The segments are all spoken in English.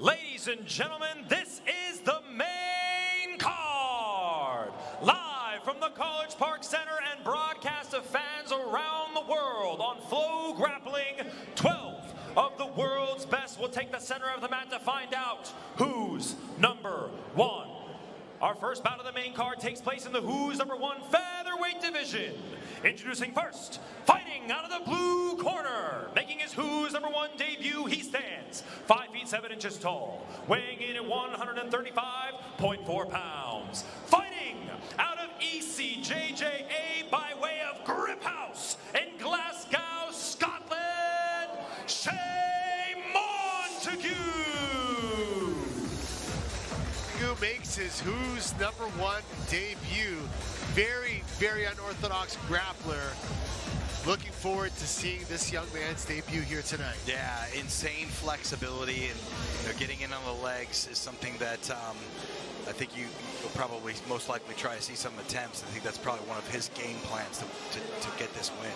Ladies and gentlemen, this is the main card. Live from the College Park Center and broadcast to fans around the world on Flow Grappling, 12 of the world's best will take the center of the mat to find out who's number one. Our first bout of the main card takes place in the Who's Number One featherweight division. Introducing first, fighting out of the blue corner, making his Who's Number One debut, he stands 5 feet 7 inches tall, weighing in at 135.4 pounds. Fighting out of ECJJA by way of Grip House in Glasgow, Scotland, Shay Montague. Who makes his Who's Number One debut. Very, very unorthodox grappler. Looking forward to seeing this young man's debut here tonight. Yeah, insane flexibility, and getting in on the legs is something that I think you'll probably most likely try to see some attempts. I think that's probably one of his game plans to get this win.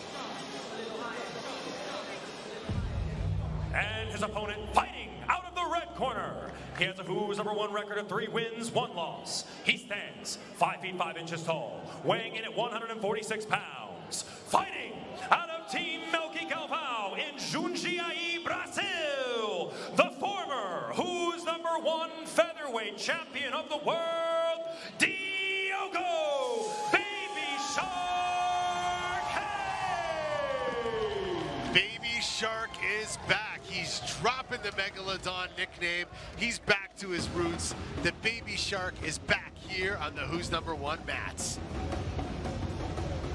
And his opponent fighting out of the red corner. He has a Who's Number One record of 3 wins, 1 loss. He stands 5 feet 5 inches tall, weighing in at 146 pounds. Fighting out of Team Melky Galvão in Jundiaí, Brazil, the former Who's Number One featherweight champion of the world, Diogo Baby Shark Hey! Baby Shark is back. He's dropping the Megalodon nickname. He's back to his roots. The Baby Shark is back here on the Who's Number One mats.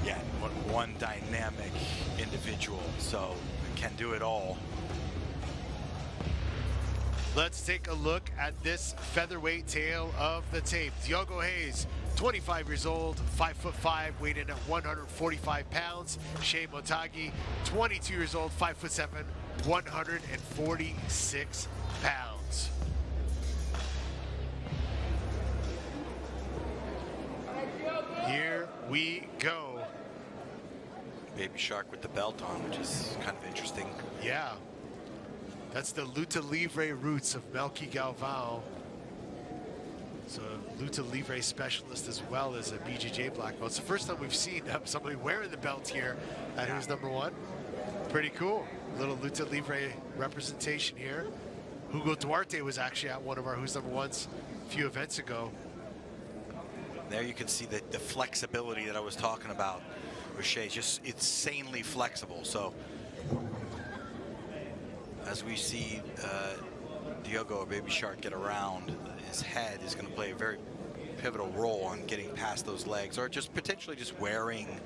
Yeah, one dynamic individual, so can do it all. Let's take a look at this featherweight tale of the tape. Diogo Reis, 25 years old, 5'5", weighed in at 145 pounds. Shay, 22 years old, 5'7", 146 pounds. Here we go. Baby Shark with the belt on, which is kind of interesting. Yeah. That's the Luta Livre roots of Melky Galvão. So Luta Livre specialist as well as a BJJ black belt. It's the first time we've seen somebody wearing the belt here at Who's Number One. Pretty cool. Little Luta Livre representation here. Hugo Duarte was actually at one of our Who's Number Ones a few events ago. There you can see the flexibility that I was talking about with Shay. Just insanely flexible. So as we see Diogo or Baby Shark get around, his head is going to play a very pivotal role on getting past those legs, or just potentially just wearing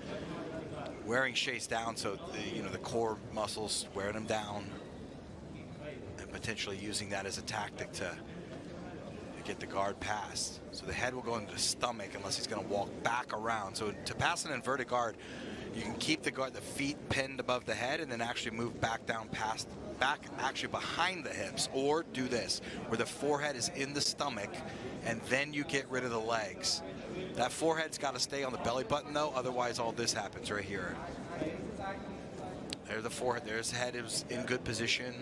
Shay's down, so the core muscles wearing him down, and potentially using that as a tactic to get the guard past. So the head will go into the stomach unless he's going to walk back around. So to pass an inverted guard, you can keep the feet pinned above the head and then actually move back down actually behind the hips, or do this where the forehead is in the stomach and then you get rid of the legs. That forehead's got to stay on the belly button though, otherwise all this happens right here. There's the forehead, there's the head, it was in good position.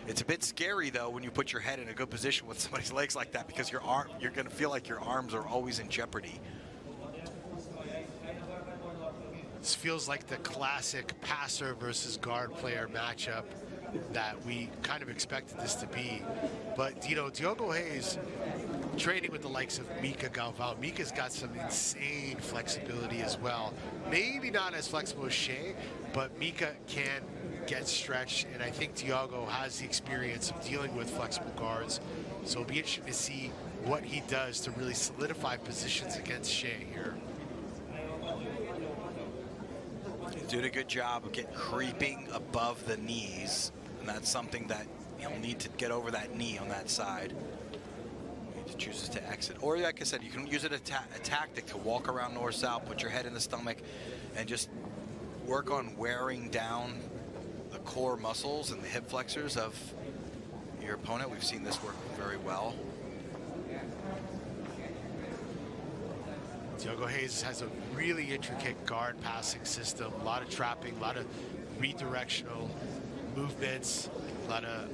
It's a bit scary though when you put your head in a good position with somebody's legs like that, because you're going to feel like your arms are always in jeopardy. This feels like the classic passer versus guard player matchup that we kind of expected this to be. But Diogo Reis training with the likes of Mika Galvão. Mika's got some insane flexibility as well. Maybe not as flexible as Shay, but Mika can get stretched, and I think Diogo has the experience of dealing with flexible guards. So it'll be interesting to see what he does to really solidify positions against Shay here. He's doing a good job of creeping above the knees, and that's something that you'll need to get over that knee on that side. He chooses to exit, or like I said, you can use it as a tactic to walk around north-south, put your head in the stomach, and just work on wearing down the core muscles and the hip flexors of your opponent. We've seen this work very well. Diogo Reis has a really intricate guard passing system, a lot of trapping, a lot of redirectional movements, a lot of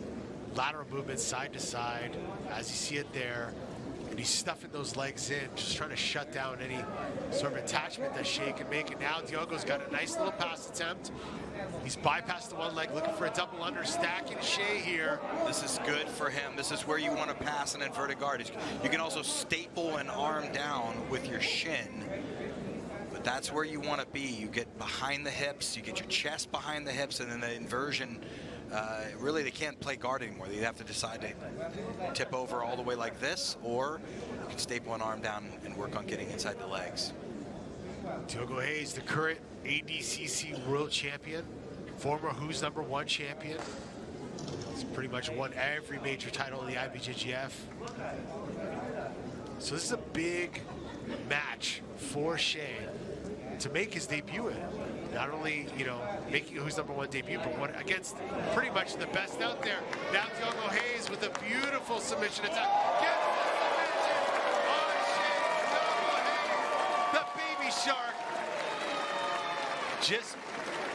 lateral movement side to side, as you see it there. And he's stuffing those legs in, just trying to shut down any sort of attachment that Shay can make. And now Diogo's got a nice little pass attempt. He's bypassed the one leg, looking for a double under, stacking Shay here. This is good for him. This is where you want to pass an inverted guard. You can also staple an arm down with your shin, but that's where you want to be. You get behind the hips, you get your chest behind the hips, and then the inversion. Really, they can't play guard anymore. They have to decide to tip over all the way like this, or you can staple an arm down and work on getting inside the legs. Diogo Reis, the current ADCC world champion, former Who's Number 1 champion. He's pretty much won every major title in the IBJJF. So this is a big match for Shay to make his debut in. Not only, you know, making Who's Number 1 debut, but one against pretty much the best out there. Now Diogo Reis with a beautiful submission attack. Gets the submission on Shay. Diogo Reis, the baby shark, just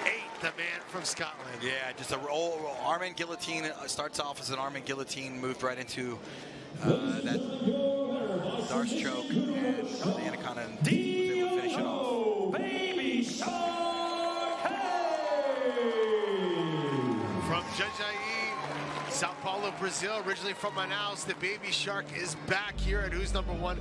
ate the man from Scotland. Yeah, just a roll, arm and guillotine. Starts off as an arm and guillotine, moved right into that Darce choke, and the Anaconda, and was able to finish it off. Baby Shark! From Jundiaí, Sao Paulo, Brazil, originally from Manaus, the baby shark is back here at Who's Number 1.